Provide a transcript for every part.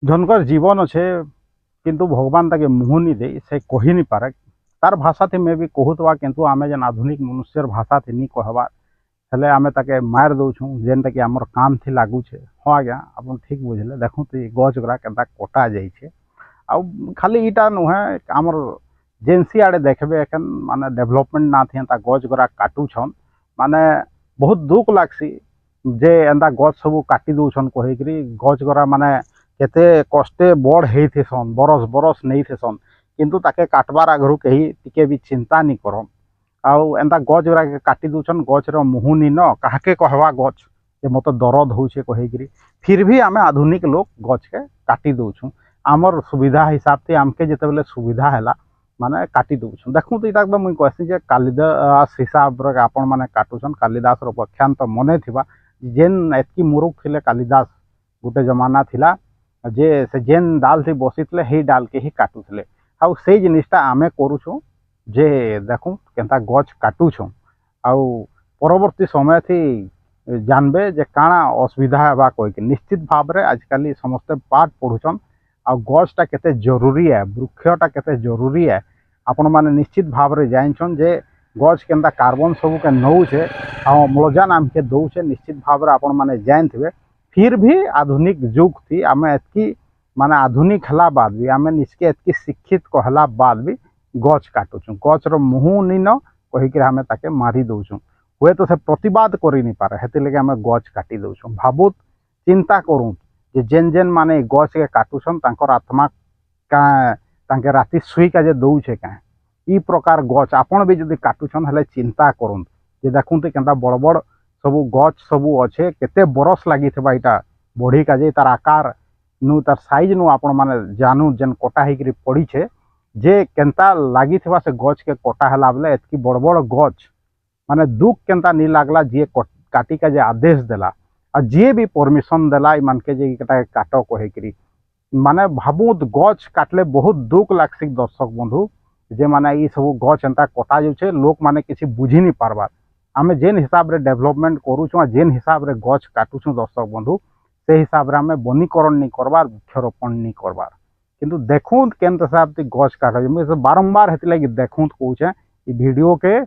जनकर जीवन अच्छे किंतु भगवान ताके मुँह नहीं दे से कही नहीं पारे तार भाषा थी मैं भी कहूवा किंतु आमे जेन आधुनिक मनुष्यर भाषा थी नहीं कहवा हेले आमे ताके मार दौछूँ जेनटा कि आमर काम थी लागुचे। हाँ आज्ञा आप ठीक बुझे देखूँ तो गछ गुरा के कटा जाइए आउ खाली इटा नुहे आमर जेनसी आड़े देखबे एखन माने डेवलपमेंट ना थी गछ गुरा काटुछन माने बहुत दुख लागसी जे एंता गछ सब काटी दौछन कहीकि गछ गुरा माने केते कष्टे बड़ हेसन बरस बरस नहीं थेसन किंतु ताके काटबार आगु कहीं टिके भी चिंता नहीं करन आउ एंता गछ गुरा के काटी दौछन गछर मुहु नी न काहे कहवा गछ जे मत दरद होछे कहीकि फिर भी आमे आधुनिक लोग गछ के काटी दौछूँ आमर सुविधा हिसाब से आमके जिते बेले सुविधा है माने काटी दौछूँ देखूँ तो इतना मुझे कहसी जे कालिदास हिसाब रे आपण माने काटुछन कालिदास व्याख्यान तो मने थिबा जेन एतकी मुरुख थिले कालिदास गोटे जमाना थिला जे से जेन डाल थी बसीले हे डाल के ही काटुले आउ से जिनिसटा आमे करूछूँ जे देखूँ केनता गछ काटुछूँ आउ परवर्ती समय थी जानबे जे काଣା असुविधा है कहीकि निश्चित भाव में आजकल समस्ते पाठ पढ़ुछन आ गछटा केते जरूरी है वृक्षटा केते जरूरी है आपण माने निश्चित भाव में जानछन जे गछ केनता कार्बन सब के नौछे आ अम्लजान आमके दौछे निश्चित भाव में आपण माने जानथिबे फिर भी आधुनिक युग थी आम एतकी माने आधुनिक हला बाद भी आम निजके एतकी शिक्षित कहला बाद भी गछ काटुछुँ गछर मुहु नी न कहीकि आम ताके मारी दौछुँ हुए तो से प्रतिवाद करि नहीं पारे हेति लगे आम गछ काटी दौछुँ भावुत चिंता करूँ जे जेन जेन माने गछ के काटुछन तांकर आत्मा का तांके राति सुई का जे दौछे क्या ई प्रकार गछ आपण भी जदि काटुछन हेले चिंता करूँ जे देखूँ केनता बड़ बड़ सबू गछ सबू अच्छे केते बरस लगी इटा बढ़ी का जे तार आकार नु तार साइज नु आपण माने जानू जेन कटा होकर पड़ी छे जे केनता लगी से गछ के कटा है बेले एतकी बड़ बड़ गछ माने दुख केनता नहीं लागला जी काटी का जे आदेश देला और जी भी परमिशन देला मान के जे काट कहीकि माने भावुत गछ काटले बहुत दुख लागसी दर्शक बंधु जे माने ये सब गछ एंता कटा जाउछे लोक माने किसी बुझी नहीं पारबार आमे जेन हिसाब रे डेवलपमेंट करूँ जेन हिसाब रे गछ काटुछूँ दर्शक बंधु से हिसाब रे आमे वनीकरण नहीं करबार वृक्षरोपण नहीं करबार किंतु देखूँ केन हिसाब से गछ काटा मुझे बारंबार हेती लगी देखूँ कहूँ वीडियो के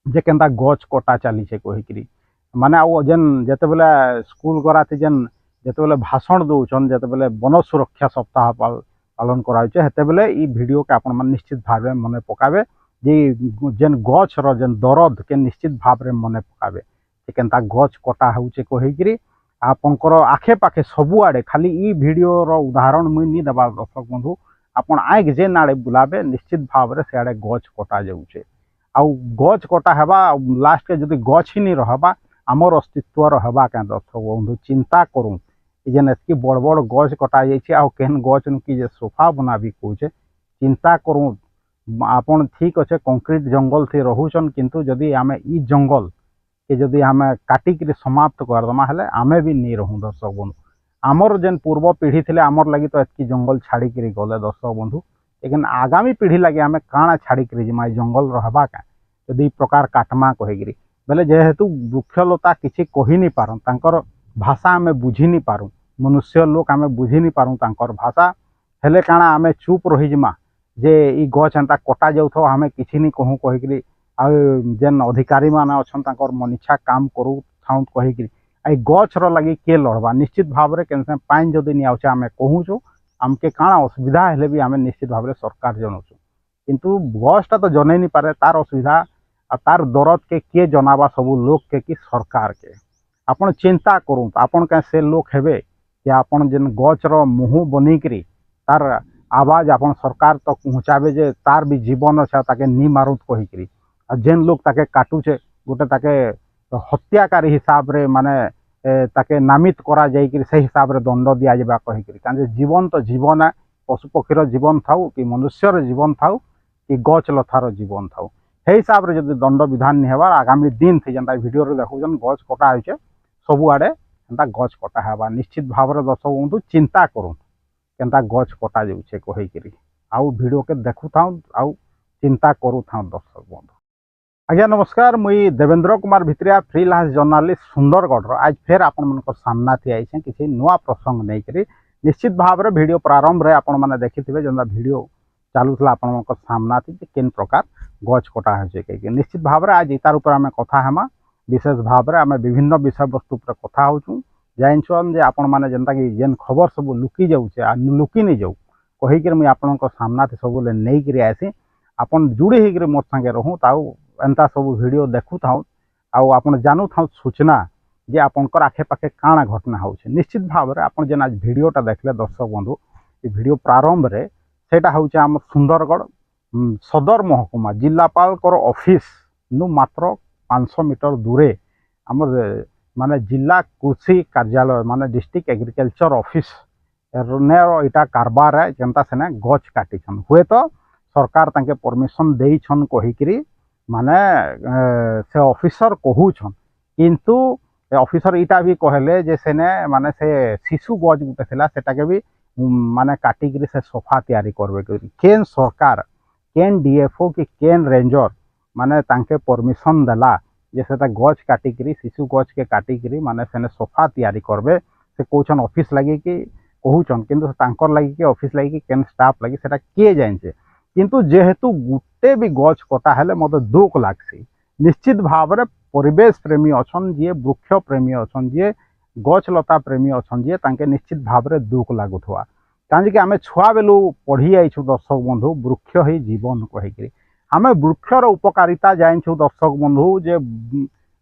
जे केनता गछ कटा चली कहीकि माने आउ जेन जिते बेले स्कूल करा जेन जिते बेले भाषण दौन जिते बेले वन सुरक्षा सप्ताह पालन कराइछे हेते बेले ई वीडियो के आपण मन निश्चित भाव में मने पकाबे जे जेन गछ रो जेन दरद के निश्चित भाव में मने पकाबे जे केनता गछ कटा होउछे कहीकि आपनकर आखे पाखे सबुआड़े खाली ई वीडियो रो उदाहरण मुई नहीं देबा दर्शक बंधु आपण आइक जेन आड़े बुलाबे निश्चित भाव में सियाड़े गछ कटा जाउछे आउ गछ कटा हेबा लास्ट के जदि गछ ही नहीं रहबा आमर अस्तित्व रहबा क्या दर्शक बंधु चिंता करूँ जेन एतकी बड़ बड़ गछ कटा जाइए आउ केहन गछ कि जे सोफा बनाबी कहूचे चिंता करूँ आपन ठीक अच्छे कंक्रीट जंगल थी रहूछन किंतु जदि आमे ई जंगल के जदि आमे काटिक समाप्त करदमा हेले आमे भी नहीं रहूँ दर्शक बंधु आमर जेन पूर्व पीढ़ी थे आमर लगी तो एतकी जंगल छाड़िक गले दर्शक बंधु लेकिन आगामी पीढ़ी लगे आमे काଣା छाड़िक जिमा जंगल रहबा क्या यदि प्रकार काटमा कहीकि बेले जेहेतु वृक्षलता किसी कही नहीं पारन तांकर भाषा आमे बुझी नहीं पारूँ मनुष्य लोक आमे बुझी नहीं पारूँ तांकर भाषा हेले काଣା आमे चुप रही जिमा जे ई गछ एंता कटा जाऊ आमे किसी नहीं कहूँ कहीकि जेन अधिकारी माने अछन तांकर मन इच्छा काम करू थाउं कहीकि आई गछ रो लगी के लड़बा निश्चित भाव में केन पाइन जदि नहीं आउछे आमे कहूँ आमके काଣା असुविधा हेले भी आमे निश्चित भाव में सरकार जनाऊँ किंतु गछटा तो जनै नहीं पारे तार असुविधा आ तार दरद के किए जनाबा सबू लोक के कि सरकार के आपण चिंता करूँ आपण क्या से लोक हेबे कि आपण जेन गछ रो मुँह बनिकरी तार आवाज आपण सरकार तक पहुँचाबे जे तार भी जीवन अच्छे ताके नी मारुत कहीकि जेन लोग ताके काटुचे गोटे ताके हत्याकारी हिसाब रे माने ताके नामित करा जाइकि से हिसाब रे दंड दिया जाबा कहीकि कारण जीवन तो जीवन है पशु पक्षीर जीवन थाउ कि मनुष्यर जीवन थाउ कि गछ लतार जीवन थाउ हे हिसाब रे जदि दंड विधान नहीं हेबार आगामी दिन थी जेनता वीडियो रे देखुछन गछ कटा होइछे सबुआड़े एंता गछ कटा हेबा निश्चित भाव में दर्शक बंधु चिंता करूँ केनता गछ कटा जाउछे कहीकि आउ वीडियो के देखु थाउ आउ चिंता करू थाउ दर्शक बंधु आज्ञा नमस्कार मुई देवेंद्र कुमार भित्रिया फ्रीलांस जर्नालिस्ट सुंदरगढ़ आज फेर आपण मन सामना थी आई किसी नुआ प्रसंग नहीं करी निश्चित भाव में वीडियो प्रारंभ रे आपण मैंने देखि जेनता वीडियो चलूला आपण सामना थी केन प्रकार गछ कटा हो निश्चित भाव में आज तार ऊपर आम कथा हेमा विशेष भाव में आम विभिन्न विषय वस्तु पर कथा होचु जानछन जे आपण मैंने जनता कि जेन खबर सब लुकी जाऊे लुकी नहीं जाऊ कहीकि मुझे आपण सामना सब नहीं करी आसी आपन जुड़ी होकर मोर संगे रहूँ ताऊ एंता सब वीडियो देखु था आपन जानू था सूचना जे आपनकर आखे पाखे काଣା घटना हो निश्चित भाव में आपन जेन आज वीडियोटा देखले दर्शक बंधु ये वीडियो प्रारंभ रे सेटा होचे आम सुंदरगढ़ सदर महकुमा जिलापाल ऑफिस नु मात्र 500 मीटर दूरे आम माने जिला कृषि कार्यालय माने डिस्ट्रिक्ट एग्रीकल्चर ऑफिस इटा कारबार है जनता सेने गछ काटिछन हुए तो सरकार तांके परमिशन देइछन कहिकरी माने से ऑफिसर कहूछन किंतु ऑफिसर इटा भी कहले जे सेने माने से शिशु गछ गुटे थिला सेटाके भी माने काटिकरी से सोफा तैयारी करबे केन सरकार केन डीएफओ कि केन रेंजर माने तांके परमिशन देला जे सेटा गछ काटिकरी शिशु गछ के काटिकरी माने सेने सोफा तैयारी करबे से कहछन ऑफिस लगे कि कहूछन किंतु तांकर लगी कि ऑफिस लगी कि केन स्टाफ लगी सेटा किए जाइछे किंतु जेहेतु गुटे भी गछ कटा हेले मते दुख लागसी निश्चित भाव में परिवेश प्रेमी अछन जे वृक्ष प्रेमी अछन जे गछ लता प्रेमी अछन जे तांके निश्चित भाव में दुख लागुथवा काहे कि आमे छुआ बेलू पढ़ी आइछु दर्शक बंधु वृक्ष ही जीवन कहिकरी आमे वृक्षर उपकारिता जानिछु दर्शक बंधु जे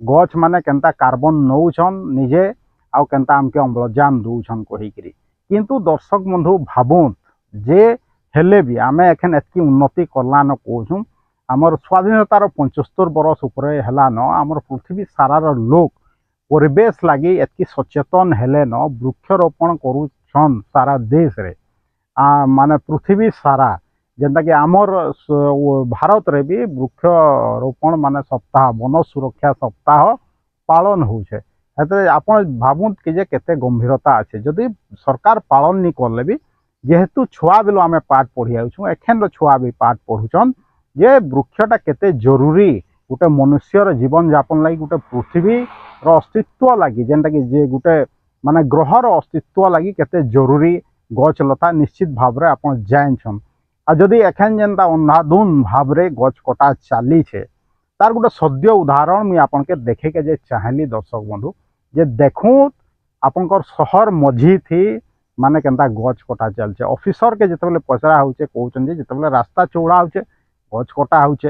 गछ माने केनता कार्बन नौछन निजे आउ केनता आमके अम्लजान दौछन कहिकरी किंतु दर्शक बंधु भाबुत जे हेले भी आमे एखन एतकी उन्नति करला न कहूँ आमर स्वाधीनतार 75 बरस उपरे हेला न आमर पृथ्वी सारार लोक परिवेश लगी एतकी सचेतन हेले न वृक्षरोपण करुछन सारा देश रे माने पृथ्वी सारा जेनता कि आमर भारत रे भी वृक्षरोपण माने सप्ताह वन सुरक्षा सप्ताह पालन होछे हेते आपण भाबुत कि जे केते गंभीरता अच्छे जदि सरकार पालन नहीं करले भी जेहेतु छुआ बेलू आम पाठ पढ़ी आछू एखन छुआ भी पाठ पढ़ुचन जे वृक्षटा केते जरूरी गोटे मनुष्यर जीवन यापन लगी गोटे पृथ्वी अस्तित्व लगी जेनटा कि जे गोटे माने ग्रहर अस्तित्व लगी केते जरूरी गछ लता निश्चित भाव में आपन जानछन आ जदि एखन जेनता अंधाधुन भाव में गछ कटा चली छे तार गोटे सद्य उदाहरण मुझे आपन के देखे के जे चाहली दर्शक बंधु जे देखूँ आपनकर शहर मझी थी माने केनता गछ कटा चलছে ऑफिसर के जितेबाला पचरा होचे कहउछन जे जितेबाला रास्ता चौड़ा होचे गछ कटा होचे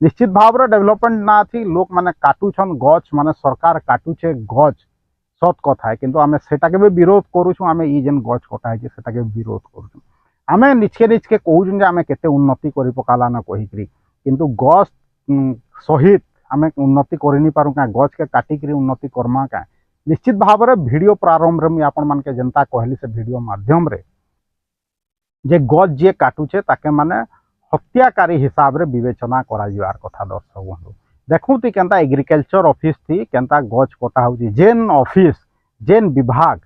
निश्चित भाव में डेवलपमेंट ना थी लोक माने काटुछन गछ माने सरकार काटुछे गछ सत कथा है किंतु आमे सेटाके भी विरोध करूछु आमे ई जेन गछ कटा है सेटाके विरोध करूछु आमे निचके निचके कहउछन जे आमे केते उन्नति करि पकाला न कहिकरी किंतु गछ सहित आमे उन्नति करि नि पारु का गछ के काटिकरी उन्नति करमा का निश्चित भाव में वीडियो प्रारंभ में आपण मान के जनता कहली से वीडियो माध्यम रे जे गछ जे काटुचे ताके माने हत्याकारी हिसाब रे विवेचना करा जिवार कथा दर्शक बंधु देखू ती केनता एग्रीकल्चर ऑफिस थी केनता गछ कटा होची जेन ऑफिस जेन विभाग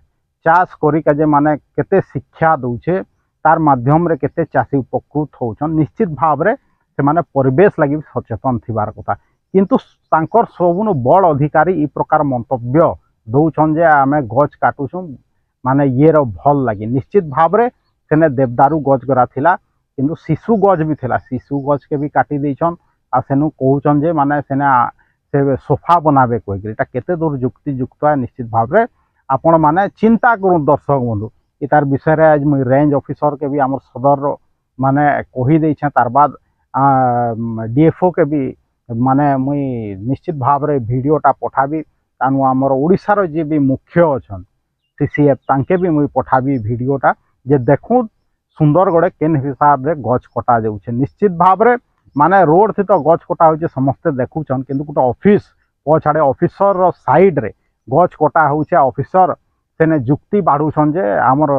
चाष करी के जे माने केते शिक्षा दउछे तार माध्यम रे केते चासी उपकृत होछन निश्चित भाव रे से माने परिवेश लगी सचेतन थिबार कथा किंतु तांकर सबुनु बड़ अधिकारी ई प्रकार मंतव्य दौछन जे आमे गछ काटुछु माने ये रो भल लगी निश्चित भाव रे सेने देवदारू गछ गरा थिला किंतु शिशु गछ भी थिला शिशु गछ के भी काटी देछन आ सेनु कहउछन जे माने सेने से सोफा बनाबे कहिकरी एटा केते दूर युक्ति युक्त है निश्चित भाव रे आपण माने चिंता करू दर्शक बंधु इ तार विषय रे आज मुई रेंज ऑफिसर के भी हमर सदर माने कहि देछे तार बाद डीएफओ के भी माने मुई निश्चित भाव रे वीडियोटा पठाबी तानु आमर ओडिशार जे भी मुख्य अछन सीसीएफ तांके भी मुई पठाबी वीडियोटा जे देखूँ सुंदरगढ़ केन हिसाब रे गछ कटा जाउछे निश्चित भाव रे माने रोड थी तो गछ कटा होचे समस्ते देखुछन किंतु गोटे ऑफिस पछाड़े ऑफिसर साइड रे गछ कटा होचे ऑफिसर सेने जुक्ति बाढ़ुछन जे आमर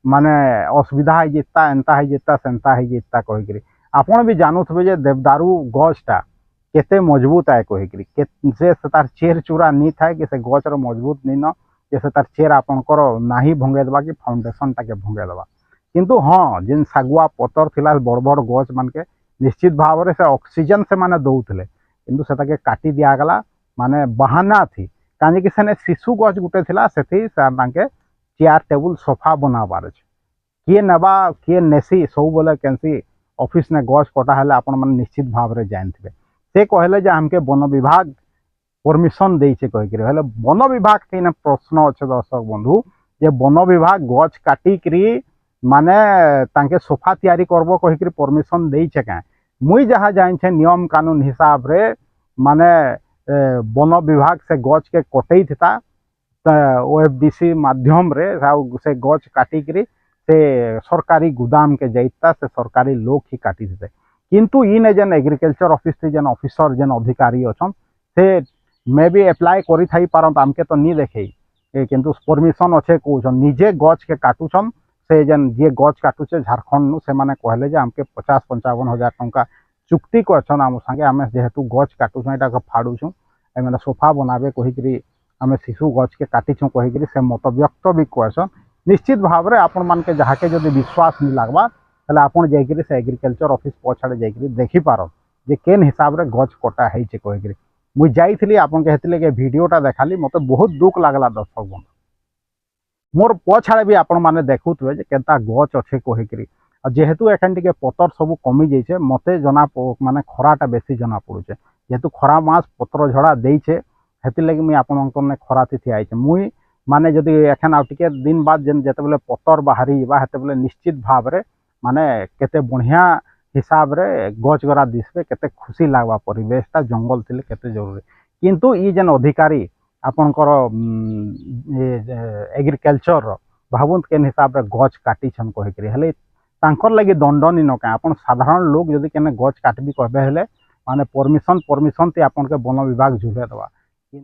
माने असुविधा है जेता एंता है जेता सेंता है जेता कहिकरी आपण भी जानुथबे जे देवदारू गछटा केते मजबूत है कहिकरी से तार चेर चूरा नी थाए कि से गछर मजबूत नी न जे से तार चेर आपनकर नाही भंगे देबा कि फाउंडेशन टाके भंगे देबा किंतु हाँ जिन सागुआ पतर थिला बड़ बड़ गछ मान के निश्चित भाव में से ऑक्सीजन से माने दौले किंतु से काटी दिया गला माने बहाना थी कहीं कि सेने शिशु गछ गुटे थिला सेथि तांके चेयर टेबुल सोफा बनाबार अच्छे किए नेबा किए नेसी सब बोले कैंसी ऑफिस ने गछ कटा हेले आपण माने निश्चित भाव रे जानथिबे से कहले जे हमके वन विभाग परमिशन देइछे कहि करे हेले वन विभाग के प्रश्न अच्छे दर्शक बंधु जे वन विभाग गछ काटी करी माने तांके सोफा तैयारी करबो कहि करे परमिशन देइछे का मुई जहाँ जाइछे नियम कानून हिसाब रे माने वन विभाग से गछ के कटई थिता ओएफडीसी माध्यम रे से गछ काटी करी से सरकारी गुदाम के जाइता से सरकारी लोग ही काटी थे किंतु इन जेन एग्रीकल्चर ऑफिस से जेन ऑफिसर जेन अधिकारी अच्छन से मे भी अप्लाई करी थाई पारत आमके तो नहीं देखे किंतु परमिशन अच्छे कहन निजे गछ के काटुछन से जेन जे गछ काटुचे झारखंड नु से माने कहले जे आमके 50-55 हजार टंका चुक्ति करछन आम संगे आमे जेहेतु गछ काटुछन एटा के फाडुछन ए माने सोफा बनाबे कहि करी आमे शिशु गछ के काटिछन कहि करी से मत व्यक्त भी करछन निश्चित भाव में आपण मान के जहाँ के जब विश्वास नहीं लगवा ताले आपण जाइकरी से एग्रीकल्चर ऑफिस पछाड़े जाइकरी देखि पारो जे केन हिसाब रे गछ कटा है छे कहि करी मुई जाइथिली आपण कहथिले के वीडियोटा देखाली मते बहुत दुख लागला दर्शक बंधु मोर पछाड़े भी आपण माने देखुतबे जे केता गछ अच्छे कहि करी जेहेतु एखन टिके पतर सब कमी जाइछे मते जना माने खराटा बेसी जना पड़ुछे जेहेतु खरा मास पत्र झड़ा देइछे हेति लागि मुई आपनकर ने खरा तिथि आइछे मुई माने जदि एखन आ टिके दिन बाद जेन जते बेले पतर बाहरी बा हेते बेले निश्चित भाव रे माने केते बढ़िया हिसाब रे गछ गरा दिसबे केते खुशी लागबा परिवेशटा जंगल थिले केते जरूरी किंतु ई जेन अधिकारी आपनकर एग्रीकल्चर भावुंत केन हिसाब रे गछ काटी छन कहि करी हेले तांकर लागि दंड नि न का आपण साधारण लोग जदि केने गछ काटबी कहबे हेले माने परमिशन ते आपन के वन विभाग झुले दवा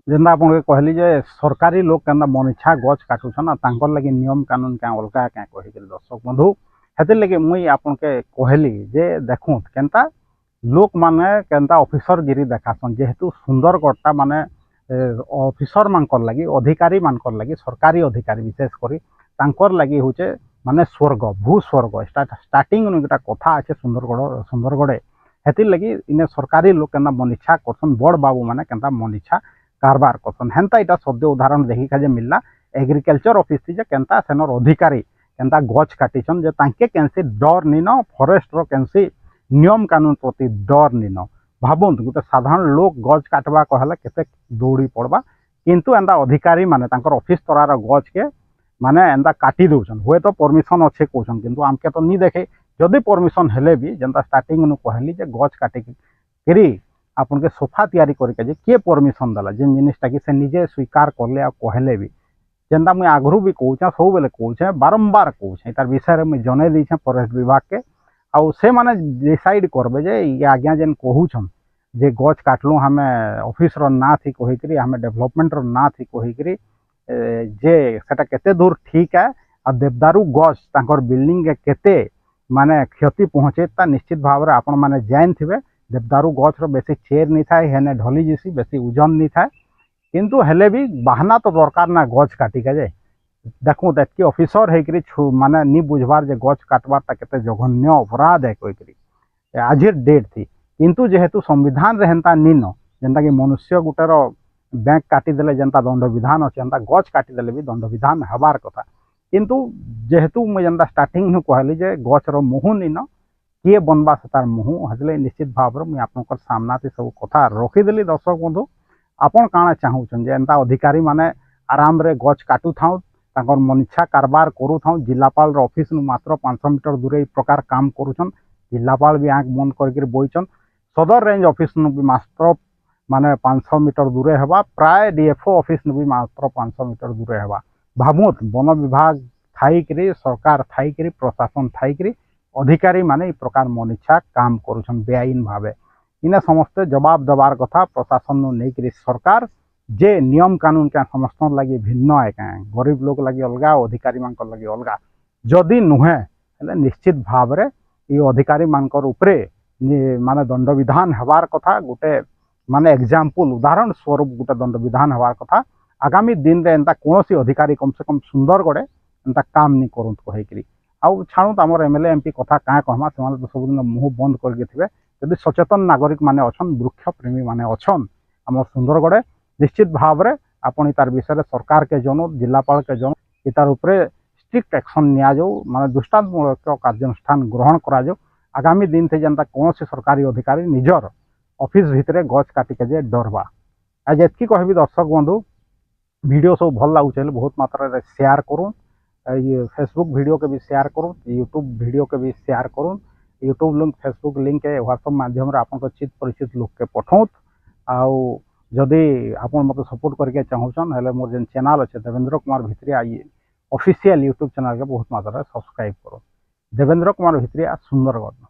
जेना आपन कहली जे सरकारी लोग केना मन इच्छा गछ काटुछन तांकर लागि नियम कानून क्या अलगा क्या कहि के दर्शक बंधु हेते लगे मुई आपन के कहली जे देखु केनता लोक माने केनता ऑफिसर गिरी देखासन जेहेतु सुंदरगढ़ माने ऑफिसर मानकर लगी अधिकारी मानकर लगी सरकारी अधिकारी विशेष करी तांकर लगी होचे माने स्वर्ग भू स्वर्ग स्टार्टिंग गोटा कथा अच्छे सुंदरगढ़े हेतिर लगी इने सरकारी लोग केना मन इच्छा करसन बड़ बाबू माने केनता मन इच्छा कारबार करसन हेन्ता इटा सद्य उदाहरण देखी जे मिलला एग्रीकल्चर ऑफिस थी जे केनता सेनर अधिकारी केनता गछ काटिछन जे तांके केनसी डर निन फॉरेस्ट रो केनसी नियम कानून प्रति डर निन भाबुन गोटे साधारण लोक गछ काटवा कहले केते दौड़ी पड़वा किंतु एंदा अधिकारी माने तांकर ऑफिस तरार गछ के माने एंदा काटी दउछन हुए तो परमिशन अच्छे कहछन किंतु आमके तो नहीं देखे जदि परमिशन हेले भी जेंता स्टार्टिंग नु कहली जे गछ काटी करी आपन के सोफा तैयारी करके जे के परमिशन दला जेन जिनिसटा कि से निजे स्वीकार करले आ कहले भी जेंता मुई आगरू भी कहूछे सब बेले कहूछे बारंबार कहूछे तार विषय रे मुई जने दीछे फॉरेस्ट विभाग के आउ से माने डिसाइड करबे जे ये आज्ञा जेन कहूछन जे गछ काटलु हमें ऑफिस रो ना थी कहि करी हमें डेवलपमेंट रो ना थी कहि करी जे सेटा केते दूर ठीक है आ देवदारू गछ तांकर बिल्डिंग के केते माने क्षति पहुँचे ता निश्चित भाव रे आपण माने जान थिबे देवदारू गछ रो बेसी चेर नहीं थाए हेने ढली जैसी बेसी ओजन नहीं थाए किंतु हेले भी बहाना तो दरकार ना गछ काटी के जे देखू देखी ऑफिसर है माने नी बुझबार जे गछ काटबार ता केते जघन्य अपराध है कहि आज डेट थी किंतु जेहेतु संविधान रे हेंता निन जेंता कि मनुष्य गुटेर बैंक काटी देले जेंता दंड विधान अच्छे एंता गछ काटी देले भी दंड विधान हबार कथा किंतु जेहेतु मुझे जेंता स्टार्टिंग नु कहली जे गछ रो मुहु निन किए बनबा से तार मुहु हजले निश्चित भाव रे मुई आपनकर सामना ते सब कथा रखी देली दर्शक बंधु आपण काना चाहूछन जे एंता अधिकारी माने आराम रे गछ काटू थाउ तांकर मन इच्छा कारबार करू थाउ जिलापाल रो ऑफिस नु मात्र 500 मीटर दूरे ई प्रकार काम करूछन जिलापाल भी आंख बंद करके बोइछन सदर रेंज ऑफिस नु भी मात्र माने 500 मीटर दूरे हवा प्राय डीएफओ ऑफिस नु भी मात्र 500 मीटर दूरे हवा भाबुत वन विभाग थाई करी सरकार थाई करी प्रशासन थाई करी अधिकारी माने ई प्रकार मन इच्छा काम करूछन बेआईन भावे इने समस्त जवाब देवार कथा प्रशासन नु नै करी सरकार जे नियम कानून क्या समस्त लगी भिन्न है क्या गरीब लोग लगी अलगा अधिकारी मान लगी अलगा जदि नुहे निश्चित भाव रे ये अधिकारी मानकर उपरे माने दंड विधान हबार कथा गोटे माने एग्जाम्पल उदाहरण स्वरूप गोटे दंड विधान हबार कथा आगामी दिन रे एंता कोनोसी अधिकारी कम से कम सुंदरगढ़ एंता काम नहीं करत कहि आउ छाणुत आमर एमएलए एमपी कथा क्या कहमा से तो सब दिन मुँह बंद करके थे यदि सचेतन नागरिक माने अछन वृक्ष प्रेमी माने अछन आमर सुंदरगढ़ निश्चित भाव रे आपण तार विषय सरकार के जन जिलापाल के जन कि तार उपरे स्ट्रिक्ट एक्शन निया जाऊ माने दृष्टांतमूलक कार्यानुष्ठान ग्रहण करा जाऊ आगामी दिन से जनता कौन से सरकारी अधिकारी निजर ऑफिस भितर गछ काटिके जे डरबा आज एतकी कहबी दर्शक बंधु वीडियो सब भल लगुचे बहुत मात्रा रे शेयर करूँ ये फेसबुक वीडियो के भी शेयर करूँ यूट्यूब वीडियो के भी शेयर करूँ यूट्यूब लिंक फेसबुक लिंक के व्हाट्सएप माध्यम आपन चित परिचित लोक के पठाऊँ आउ जदि आपन मत सपोर्ट करके चाहूछन हेले मोर जेन चैनल अच्छे देवेंद्र कुमार भित्रिया ये ऑफिशियल यूट्यूब चैनल के बहुत मात्रा सब्सक्राइब करो देवेंद्र कुमार भित्रिया सुंदरगढ़।